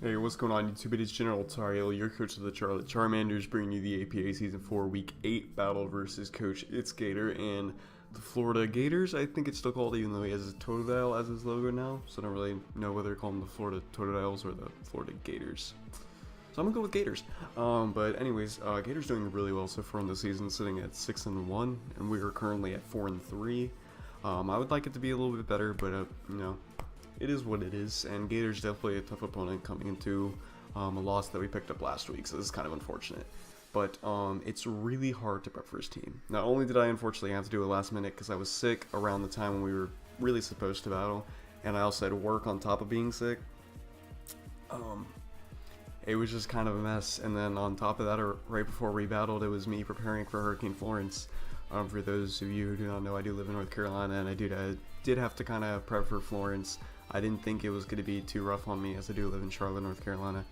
Hey, what's going on YouTube? It is GeneralTarheel, your coach of the Charlottte Charmanders, bringing you the APA Season 4 Week 8 battle versus Coach itzGator and the Florida Gatrs. I think it's still called, even though he has a Totodile as his logo now, so I don't really know whether to call them the Florida Totodiles or the Florida Gatrs. So I'm gonna go with Gators. But anyways, Gators doing really well so far in the season, sitting at 6-1, and we are currently at 4-3. I would like it to be a little bit better, but you know, it is what it is, and Gators definitely a tough opponent coming into a loss that we picked up last week, so this is kind of unfortunate. But it's really hard to prep for his team. Not only did I unfortunately have to do it last minute because I was sick around the time when we were really supposed to battle, and I also had work on top of being sick. It was just kind of a mess, and then on top of that, right before we battled, it was me preparing for Hurricane Florence. For those of you who do not know, I do live in North Carolina, and I did have to kind of prep for Florence. I didn't think it was going to be too rough on me, as I do live in Charlotte, North Carolina,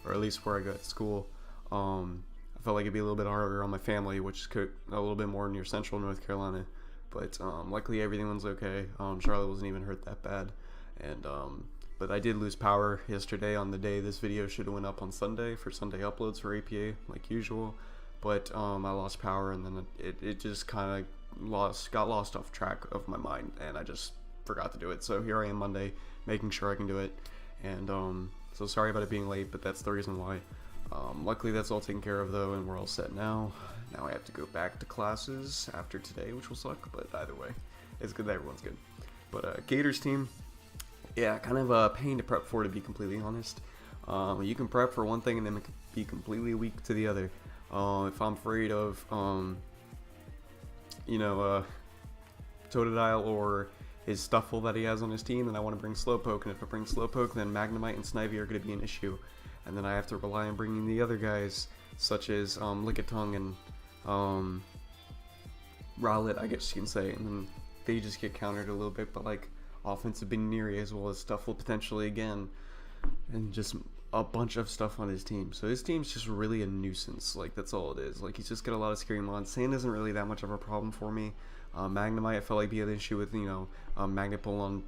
or at least where I go to school. I felt like it'd be a little bit harder on my family, which is a little bit more near central North Carolina, but luckily everything was okay. Charlotte wasn't even hurt that bad, and but I did lose power yesterday on the day this video should have went up on Sunday for Sunday uploads for APA like usual, but I lost power, and then it just kind of got lost off track of my mind, and I just forgot to do it. So here I am Monday making sure I can do it, and so sorry about it being late, but that's the reason why. Luckily that's all taken care of though, and we're all set now. Now I have to go back to classes after today, which will suck, but either way it's good that everyone's good. But Gators team, yeah, kind of a pain to prep for, to be completely honest. You can prep for one thing and then be completely weak to the other. If I'm afraid of Totodile or his Stuffle that he has on his team, then I want to bring Slowpoke, and if I bring Slowpoke, then Magnemite and Snivy are going to be an issue, and then I have to rely on bringing the other guys, such as Lickitung and Rowlet, I guess you can say, and then they just get countered a little bit, but like offensive Baneri as well as Stuffle potentially again, and just a bunch of stuff on his team. So his team's just really a nuisance. Like, that's all it is. Like, he's just got a lot of scary mons. Sand isn't really that much of a problem for me. Magnemite, I felt like he had an issue with, Magnet Pull on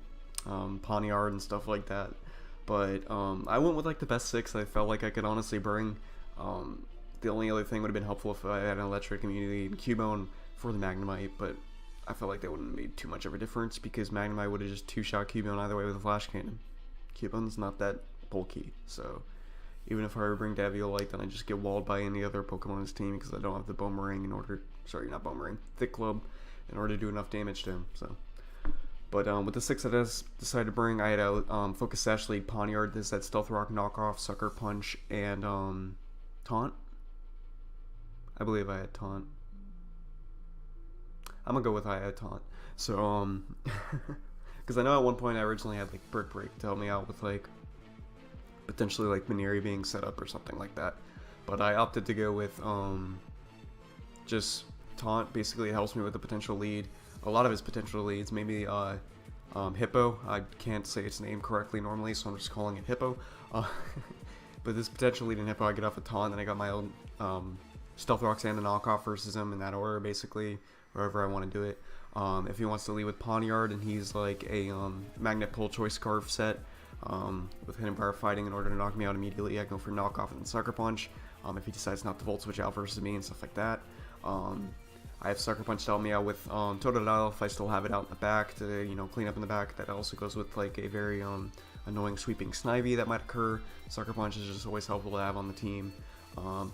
Pawniard and stuff like that. But I went with like the best 6 I felt like I could honestly bring. The only other thing would have been helpful if I had an Electric Immunity and Cubone for the Magnemite, but I felt like that wouldn't have made too much of a difference because Magnemite would have just 2-shot Cubone either way with a Flash Cannon. Cubone's not that bulky, so even if I were to bring Daviolite, then I just get walled by any other Pokemon on his team because I don't have the Boomerang Thick Club in order to do enough damage to him. So, but with the 6 I decided to bring, I had a Focus Sash Lead, Pawniard, this that Stealth Rock knockoff, Sucker Punch, and Taunt. I believe I had Taunt. I'm gonna go with I had Taunt. So because I know at one point I originally had like Brick Break to help me out with like potentially like Baneri being set up or something like that, but I opted to go with just Taunt. Basically it helps me with the potential lead, a lot of his potential leads, maybe Hippo. I can't say its name correctly normally, so I'm just calling it Hippo. But this potential lead in Hippo I get off a Taunt, and I got my own Stealth Rocks and a knockoff versus him in that order, basically wherever I want to do it. If he wants to lead with Pawniard and he's like a Magnet Pull Choice Scarf set with Hidden Power Fighting in order to knock me out immediately, I go for Knockoff and then Sucker Punch. If he decides not to Volt Switch out versus me and stuff like that. I have Sucker Punch to help me out with Totodile if I still have it out in the back to clean up in the back. That also goes with like a very annoying sweeping Snivy that might occur. Sucker Punch is just always helpful to have on the team.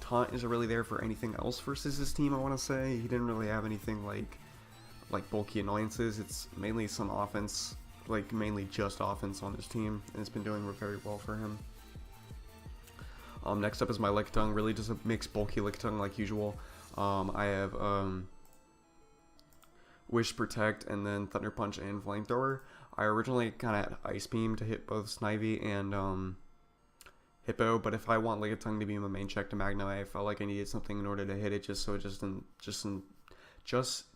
Taunt isn't really there for anything else versus his team, I want to say. He didn't really have anything like bulky annoyances. It's mainly some offense, like mainly just offense on his team, and it's been doing very well for him. Next up is my Lickitung, really just a mixed bulky Lickitung like usual. I have Wish, Protect, and then Thunder Punch and Flamethrower. I originally kind of had Ice Beam to hit both Snivy and Hippo, but if I want Lickitung to be my main check to Magnemite, I felt like I needed something in order to hit it, just so it just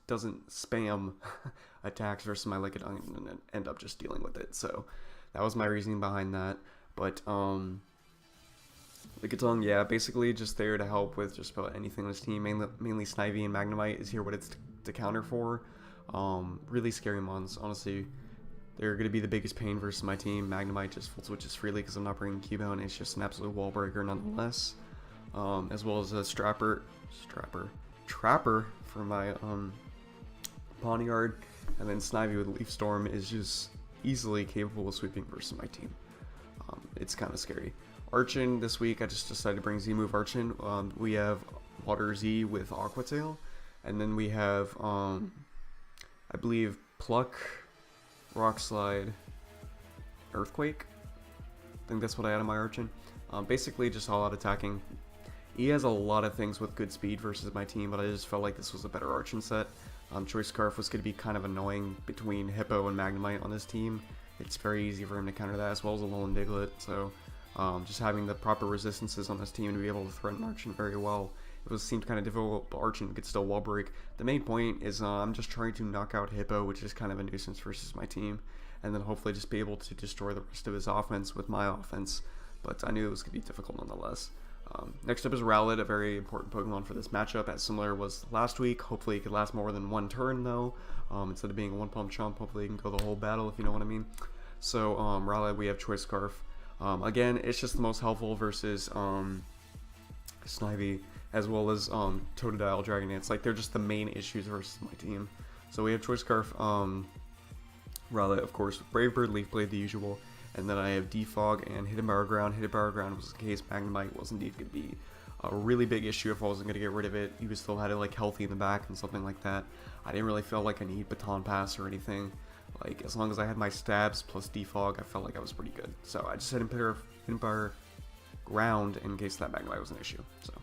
doesn't spam attacks versus my Lickitung and end up just dealing with it. So that was my reasoning behind that. But Lickitung, yeah, basically just there to help with just about anything on his team. Mainly Snivy and Magnemite is here what it's to counter for. Really scary mons, honestly. they're going to be the biggest pain versus my team. Magnemite just full switches freely because I'm not bringing Cubone, and it's just an absolute wall breaker nonetheless. As well as a Trapper for my Pawniard, and then Snivy with Leaf Storm is just easily capable of sweeping versus my team. It's kind of scary. Archon this week, I just decided to bring Z-Move Archon. We have Water Z with Aqua Tail, and then we have, I believe, Pluck, Rock Slide, Earthquake. I think that's what I had on my Archon. Basically just all out attacking. He has a lot of things with good speed versus my team, but I just felt like this was a better Archon set. Choice Scarf was going to be kind of annoying between Hippo and Magnemite on this team. It's very easy for him to counter that, as well as Alolan Diglett, so just having the proper resistances on this team to be able to threaten Archon very well. It seemed kind of difficult, but Archon could still wall break. The main point is I'm just trying to knock out Hippo, which is kind of a nuisance versus my team, and then hopefully just be able to destroy the rest of his offense with my offense, but I knew it was going to be difficult nonetheless. Next up is Rowlet, a very important Pokemon for this matchup, as similar was last week. Hopefully it could last more than one turn though, instead of being a one-pump chump. Hopefully it can go the whole battle, if you know what I mean. So Rowlet, we have Choice Scarf. Again, it's just the most helpful versus Snivy, as well as Totodile, Dragonite. Like, they're just the main issues versus my team. So we have Choice Scarf, Rowlet, of course, Brave Bird, Leaf Blade, the usual. And then I have Defog and Hidden Barrow Ground. Hidden Barrow Ground was in case Magnemite was indeed going to be a really big issue if I wasn't going to get rid of it. You still had it like healthy in the back and something like that. I didn't really feel like I need Baton Pass or anything. Like, as long as I had my stabs plus Defog, I felt like I was pretty good. So I just had Hidden Barrow Ground in case that Magnemite was an issue. So,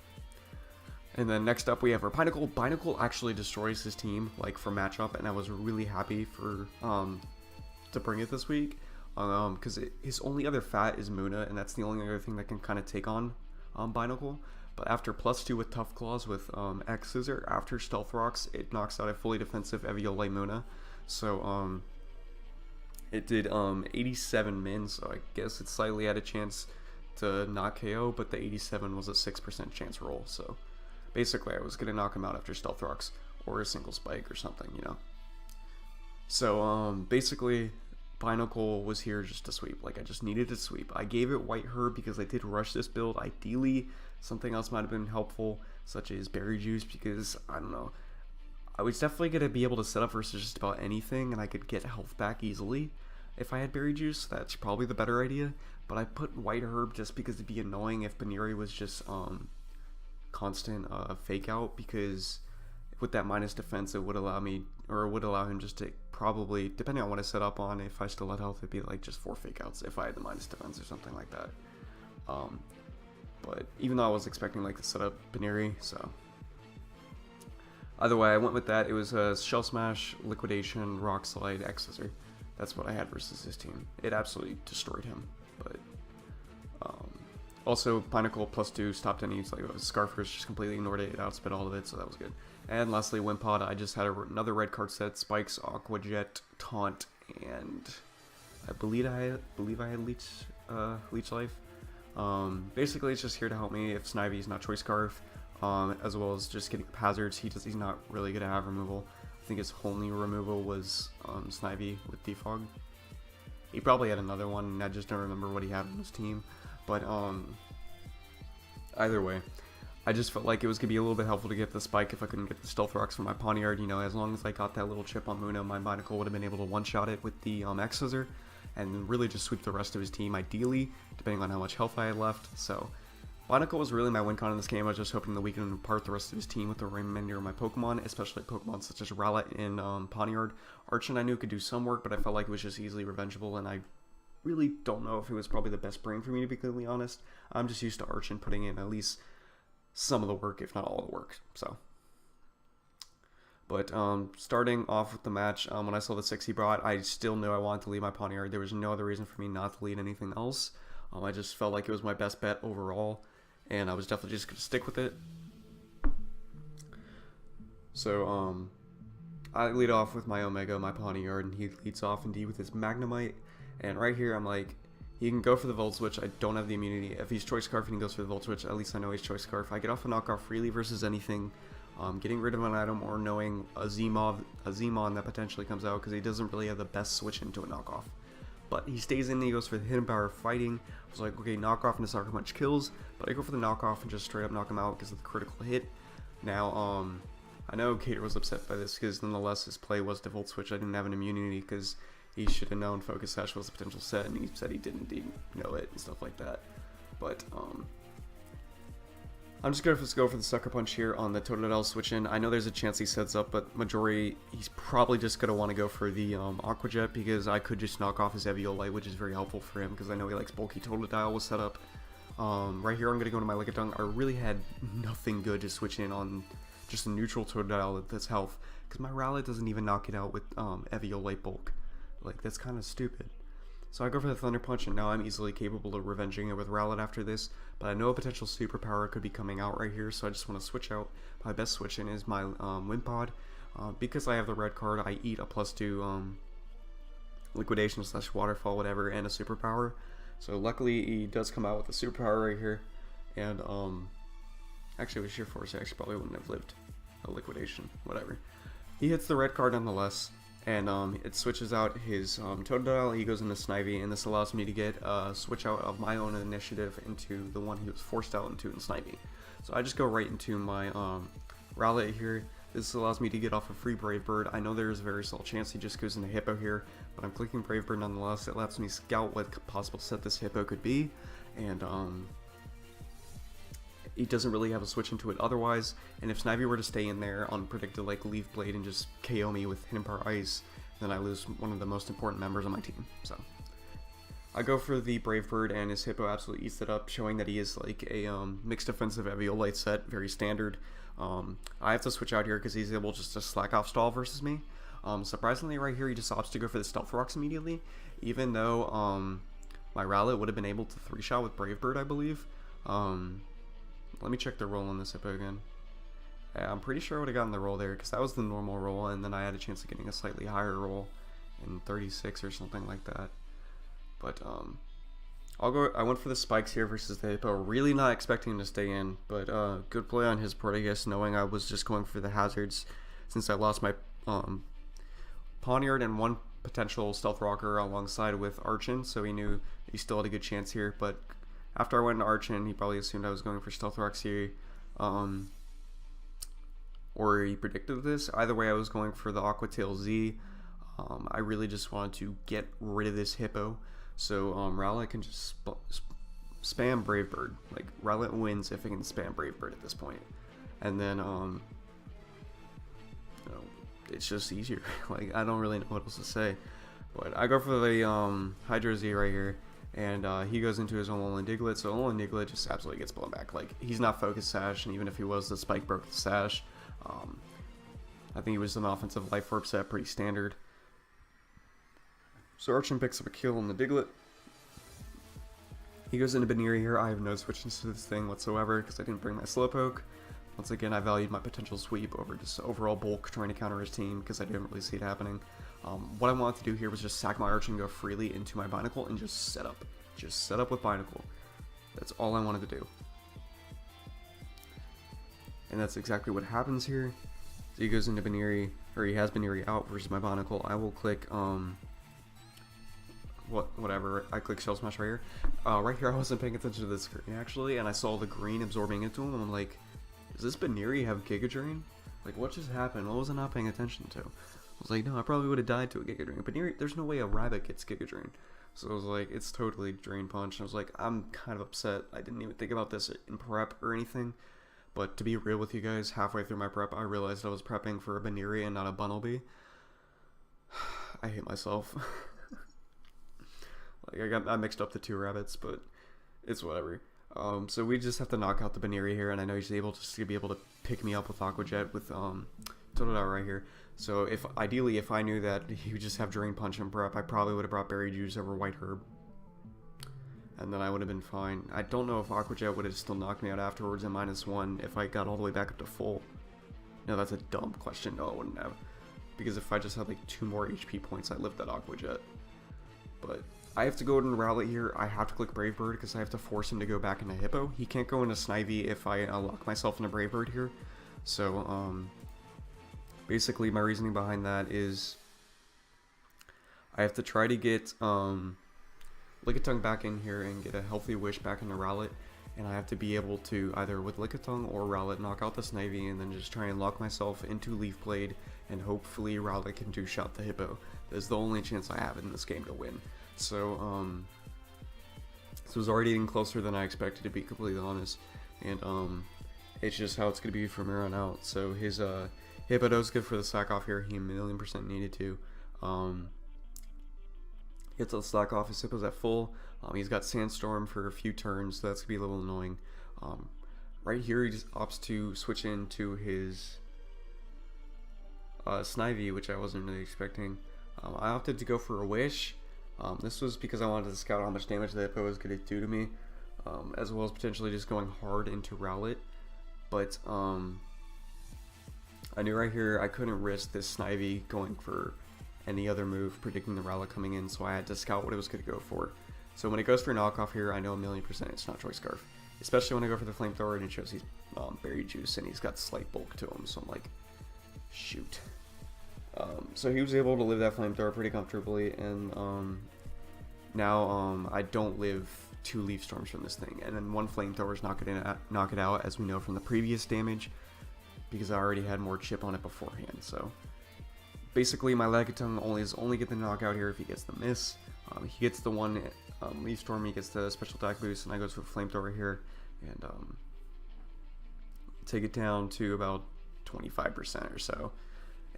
and then next up we have our Binacle. Binacle actually destroys his team, like, for matchup, and I was really happy for to bring it this week. Because his only other fat is Muna, and that's the only other thing that can kind of take on Binacle. But after +2 with Tough Claws with X Scissor, after Stealth Rocks, it knocks out a fully defensive Eviolite Muna. So it did 87 min, so I guess it slightly had a chance to not KO, but the 87 was a 6% chance roll. So basically I was going to knock him out after Stealth Rocks, or a single spike or something, you know. So basically Binacle was here just to sweep. Like, I just needed to sweep. I gave it White Herb because I did rush this build. Ideally, something else might have been helpful, such as Berry Juice, because, I don't know, I was definitely going to be able to set up versus just about anything, and I could get health back easily if I had Berry Juice. That's probably the better idea, but I put White Herb just because it'd be annoying if Baneri was just constant fake out, because with that minus defense, it would allow me, or it would allow him just to probably, depending on what I set up on, if I still had health, it'd be like just 4 fake outs if I had the minus defense or something like that. But even though I was expecting like to set up Baneri, so either way, I went with that. It was a Shell Smash, Liquidation, Rock Slide, X Scissor. That's what I had versus his team. It absolutely destroyed him. But also Binacle +2 stopped any, like Scarfers just completely ignored it. It outspit all of it, so that was good. And lastly, Wimpod, I just had another red card set, Spikes, Aqua Jet, Taunt, and I believe I had Leech Life. Basically, it's just here to help me if Snivy's not Choice Scarf, as well as just getting hazards. He's not really going to have removal. I think his only removal was Snivy with Defog. He probably had another one, and I just don't remember what he had on his team. But either way, I just felt like it was going to be a little bit helpful to get the Spike if I couldn't get the Stealth Rocks from my Pawniard. You know, as long as I got that little chip on Muna, my Binacle would have been able to one-shot it with the X Scissor, and really just sweep the rest of his team, ideally, depending on how much health I had left. So Binacle was really my win con in this game. I was just hoping that we can impart the rest of his team with the remainder of my Pokemon, especially Pokemon such as Rowlet and Pawniard. Archon I knew could do some work, but I felt like it was just easily revengeable, and I really don't know if it was probably the best brain for me, to be completely honest. I'm just used to Archon putting in at least some of the work, if not all the work. So, but starting off with the match, when I saw the 6 he brought, I still knew I wanted to lead my Pawniard. There was no other reason for me not to lead anything else. I just felt like it was my best bet overall, and I was definitely just going to stick with it. So, I lead off with my Omega, my Pawniard, and he leads off indeed with his Magnemite. And right here, I'm like, he can go for the Volt Switch. I don't have the immunity. If he's Choice Scarf and he goes for the Volt Switch, at least I know he's Choice Scarf. I get off a knockoff freely versus anything. Getting rid of an item or knowing a Z-Mon that potentially comes out, because he doesn't really have the best switch into a knockoff. But he stays in and he goes for the hidden power of fighting. I was like, okay, knockoff and a sucker punch kills, but I go for the knockoff and just straight up knock him out because of the critical hit. Now, I know Gator was upset by this because nonetheless his play was default switch. I didn't have an immunity because he should have known Focus Sash was a potential set, and he said he didn't know it and stuff like that. But I'm just going to go for the sucker punch here on the Totodile switch in. I know there's a chance he sets up, but majority he's probably just going to want to go for the Aqua Jet, because I could just knock off his Eviolite, which is very helpful for him because I know he likes bulky Totodile was set up. Right here I'm going to go to my Lickitung. I really had nothing good to switch in on just a neutral Totodile that's health, because my Rowlet doesn't even knock it out with Eviolite bulk. Like, that's kind of stupid. So I go for the Thunder Punch, and now I'm easily capable of revenging it with Rowlet after this, but I know a potential superpower could be coming out right here, so I just want to switch out. My best switch in is my Wimpod. Because I have the red card, I eat a +2 Liquidation / Waterfall, whatever, and a superpower. So luckily he does come out with a superpower right here, and actually with Sheer Force I actually probably wouldn't have lived a Liquidation, whatever. He hits the red card nonetheless, and it switches out his Totodile. He goes into Snivy, and this allows me to get a switch out of my own initiative into the one he was forced out into in Snivy. So I just go right into my Rowlet here. This allows me to get off a free Brave Bird. I know there is a very small chance he just goes into Hippo here, but I'm clicking Brave Bird nonetheless. It lets me scout what possible set this Hippo could be, and he doesn't really have a switch into it otherwise, and if Snivy were to stay in there unpredicted like Leaf Blade and just KO me with Hidden Power Ice, then I lose one of the most important members of my team. So I go for the Brave Bird, and his Hippo absolutely eats it up, showing that he is like a mixed offensive Eviolite set, very standard. I have to switch out here because he's able just to slack off stall versus me. Surprisingly right here he just opts to go for the Stealth Rocks immediately, even though my Rowlet would have been able to 3-shot with Brave Bird, I believe. Let me check the roll on this Hippo again. Yeah, I'm pretty sure I would have gotten the roll there because that was the normal roll, and then I had a chance of getting a slightly higher roll in 36 or something like that. But I went for the spikes here versus the Hippo, really not expecting to stay in, but good play on his part, I guess, knowing I was just going for the hazards since I lost my Pawniard and one potential Stealth Rocker alongside with Archon, so he knew he still had a good chance here. But after I went into Archon, he probably assumed I was going for Stealth Rocks here, or he predicted this. Either way, I was going for the Aqua Tail Z. I really just wanted to get rid of this Hippo, so Rowlet can just spam Brave Bird. Like, Rowlet wins if it can spam Brave Bird at this point, and then you know, it's just easier. Like, I don't really know what else to say, but I go for the Hydro Z right here. And he goes into his Alolan Diglett, so Alolan Diglett just absolutely gets blown back. Like, he's not Focus Sash, and even if he was, the spike broke the Sash. I think he was an offensive Life Orb set, pretty standard. So Archon picks up a kill on the Diglett. He goes into Baniri here. I have no switches to this thing whatsoever because I didn't bring my Slowpoke. Once again, I valued my potential sweep over just overall bulk trying to counter his team because I didn't really see it happening. What I wanted to do here was just sack my Archon, go freely into my Binacle, and just set up. Just set up with Binacle. That's all I wanted to do. And that's exactly what happens here. So he goes into Baniri, or he has Baniri out versus my Binacle. I will click, whatever, I click Shell Smash right here. Right here I wasn't paying attention to the screen actually, and I saw the green absorbing into him, and I'm like, does this Baniri have Giga Drain? Like, what just happened? What was I not paying attention to? I was like, no, I probably would have died to a Giga Drain. But there's no way a rabbit gets Giga Drain. So I was like, it's totally Drain Punch. I was like, I'm kind of upset. I didn't even think about this in prep or anything. But to be real with you guys, halfway through my prep, I realized I was prepping for a Baniri and not a Bunnelby. I hate myself. Like, I mixed up the two rabbits, but it's whatever. So we just have to knock out the Baniri here, and I know he's able to be able to pick me up with Aqua Jet with Totodile right here. So ideally if I knew that he would just have Drain Punch and prep, I probably would have brought Berry Juice over White Herb, and then I would have been fine. I don't know if Aqua Jet would have still knocked me out afterwards at -1 if I got all the way back up to full. No, that's a dumb question. No, I wouldn't have, because if I just had like 2 more HP points, I lived that Aqua Jet. But I have to go into Rowlet here. I have to click Brave Bird because I have to force him to go back into Hippo. He can't go into Snivy if I lock myself into Brave Bird here. So basically my reasoning behind that is I have to try to get Lickitung back in here and get a healthy Wish back into Rowlet, and I have to be able to either with Lickitung or Rowlet knock out the Snivy and then just try and lock myself into Leaf Blade, and hopefully Rowlet can two-shot the Hippo. That's the only chance I have in this game to win. So this was already getting closer than I expected, to be completely honest, and it's just how it's going to be from here on out. So his Hippo's good for the slack off here. He 1,000,000% needed to. Gets the slack off. His Hippo's at full. He's got Sandstorm for a few turns, so that's going to be a little annoying. Right here, he just opts to switch into his Snivy, which I wasn't really expecting. I opted to go for a Wish. This was because I wanted to scout how much damage the Hippo was going to do to me, as well as potentially just going hard into Rowlet. But I knew right here I couldn't risk this Snivy going for any other move, predicting the Rowlet coming in, so I had to scout what it was going to go for. So when it goes for knockoff here, I know 1,000,000% it's not Choice Scarf. Especially when I go for the Flamethrower and it shows he's Berry Juice and he's got slight bulk to him, so I'm like, shoot. So he was able to live that Flamethrower pretty comfortably, and now I don't live 2 Leaf Storms from this thing, and then 1 Flamethrower is not going to knock it out, as we know from the previous damage, because I already had more chip on it beforehand. So basically my Lickitung is only get the knockout here if he gets the miss. He gets the 1 Leaf Storm, he gets the special attack boost, and I go for the Flamethrower here, and take it down to about 25% or so,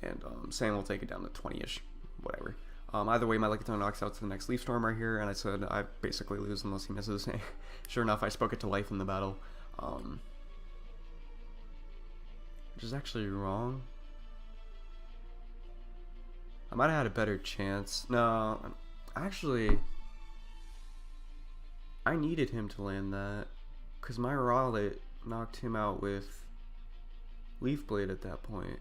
and Sam will take it down to 20-ish, whatever. Either way, my Lickitung knocks out to the next Leaf Storm right here, and I said I basically lose unless he misses. Sure enough, I spoke it to life in the battle, which is actually wrong. I might have had a better chance. No, actually, I needed him to land that, because my Rowlet knocked him out with Leaf Blade at that point.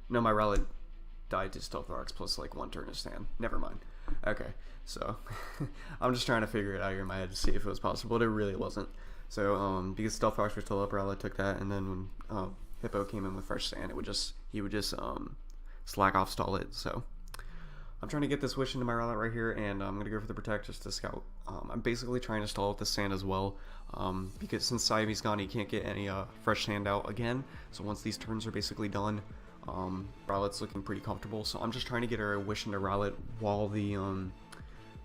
No, my Rowlet died to Stealth Rocks plus like 1 turn of stand. Never mind. Okay, so I'm just trying to figure it out here in my head to see if it was possible, but it really wasn't. So because Stealth Rocks were still up, Rowlet took that, and then when Hippo came in with fresh sand, he would just slack off stall it. So I'm trying to get this Wish into my Rowlet right here, and I'm going to go for the Protect just to scout. I'm basically trying to stall with the sand as well, because since Saivy's gone, he can't get any fresh sand out again. So once these turns are basically done, Rowlet's looking pretty comfortable. So I'm just trying to get a Wish into Rowlet while the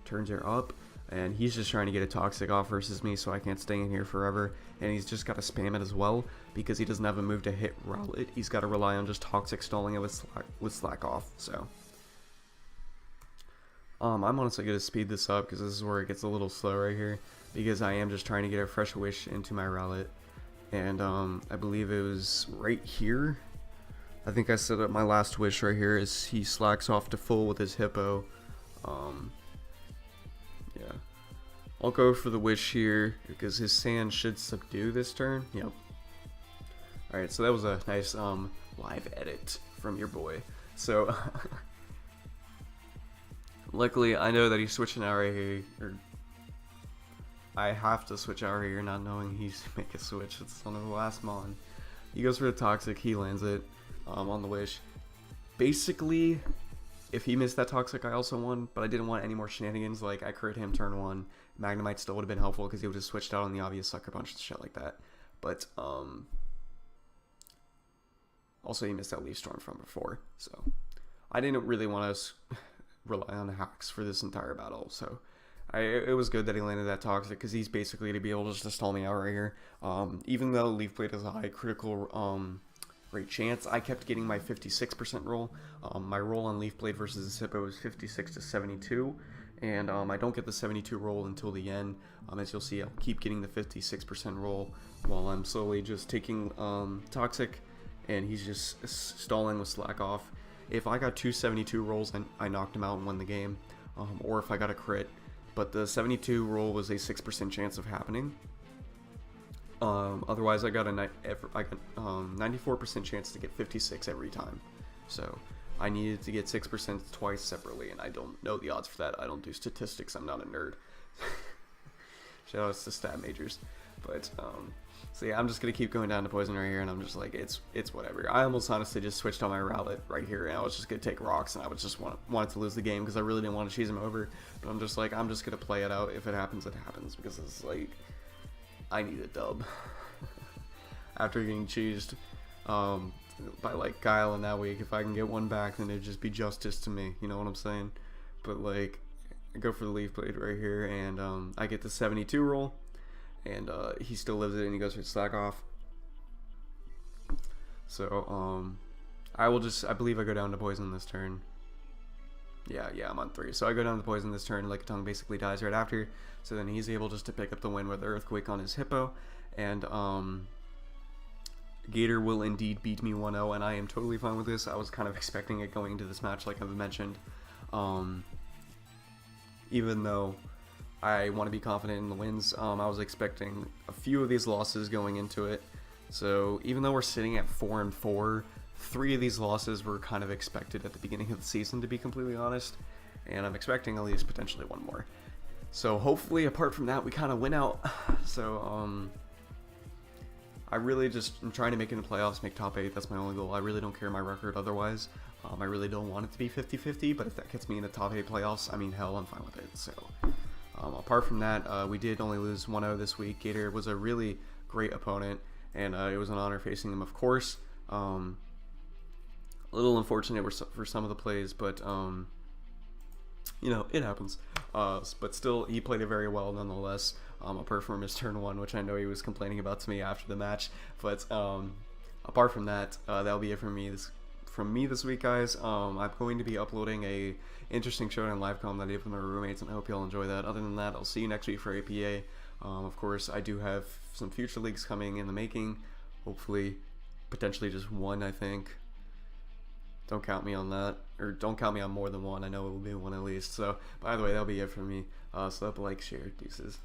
turns are up, and he's just trying to get a Toxic off versus me, so I can't stay in here forever. And he's just got to spam it as well, because he doesn't have a move to hit Rowlet. He's got to rely on just Toxic stalling it with slack off. So I'm honestly going to speed this up, because this is where it gets a little slow right here, because I am just trying to get a fresh Wish into my Rowlet. And I believe it was right here. I think I set up my last Wish right here as he slacks off to full with his Hippo. Yeah, I'll go for the Wish here because his sand should subdue this turn. Yep. Alright, so that was a nice live edit from your boy. So luckily I know that he's switching out right here, or I have to switch out right here not knowing he's make a switch. It's on the last mon. He goes for the Toxic, he lands it on the Wish. Basically, if he missed that Toxic, I also won, but I didn't want any more shenanigans. Like, I crit him turn 1. Magnemite still would have been helpful because he would have switched out on the obvious Sucker Punch and shit like that. But, also he missed that Leaf Storm from before, so I didn't really want to rely on hacks for this entire battle, so it was good that he landed that Toxic, because he's basically to be able just to stall me out right here. Even though Leaf Blade has a high critical rate chance, I kept getting my 56% roll. My roll on Leaf Blade versus Hippo is 56 to 72, and I don't get the 72 roll until the end. As you'll see, I'll keep getting the 56% roll while I'm slowly just taking Toxic, and he's just stalling with slack off. If I got 2 72 rolls, I knocked him out and won the game, or if I got a crit. But the 72 roll was a 6% chance of happening. Otherwise, I got 94% chance to get 56 every time. So I needed to get 6% twice separately, and I don't know the odds for that. I don't do statistics. I'm not a nerd. Shout outs to stat majors. But so yeah, I'm just gonna keep going down to poison right here, and I'm just like, it's whatever. I almost honestly just switched on my Charlottte right here, and I was just gonna take rocks, and I was just wanted to lose the game because I really didn't want to cheese him over. But I'm just like, I'm just gonna play it out. If it happens, it happens, because it's like, I need a dub after getting cheesed by like Kyle in that week. If I can get one back, then it'd just be justice to me. You know what I'm saying? But like, I go for the leaf blade right here, and I get the 72 roll. And he still lives it, and he goes for slack off. So I believe I go down to poison this turn. Yeah, I'm on 3. So I go down to poison this turn. Lickitung basically dies right after. So then he's able just to pick up the win with Earthquake on his Hippo. And Gator will indeed beat me 1-0, and I am totally fine with this. I was kind of expecting it going into this match, like I've mentioned. Even though I want to be confident in the wins, I was expecting a few of these losses going into it. So even though we're sitting at 4-4, 3 of these losses were kind of expected at the beginning of the season, to be completely honest, and I'm expecting at least potentially one more. So hopefully, apart from that, we kind of win out. So I really just am trying to make it in the playoffs, make top 8. That's my only goal. I really don't care my record otherwise. I really don't want it to be 50-50, but if that gets me in the top 8 playoffs, I mean, hell, I'm fine with it. So apart from that, we did only lose 1-0 this week. Gator was a really great opponent, and it was an honor facing him, of course. A little unfortunate for some of the plays, but you know, it happens. But still, he played it very well nonetheless. Apart from his turn 1, which I know he was complaining about to me after the match. But apart from that, that'll be it from me this week, guys. I'm going to be uploading a interesting showdown live com that I did with my roommates, and I hope y'all enjoy that. Other than that, I'll see you next week for APA. Of course, I do have some future leagues coming in the making. Hopefully, potentially just one, I think. Don't count me on that, or don't count me on more than one. I know it will be one at least. So, by the way, that'll be it for me. So, like, share, deuces.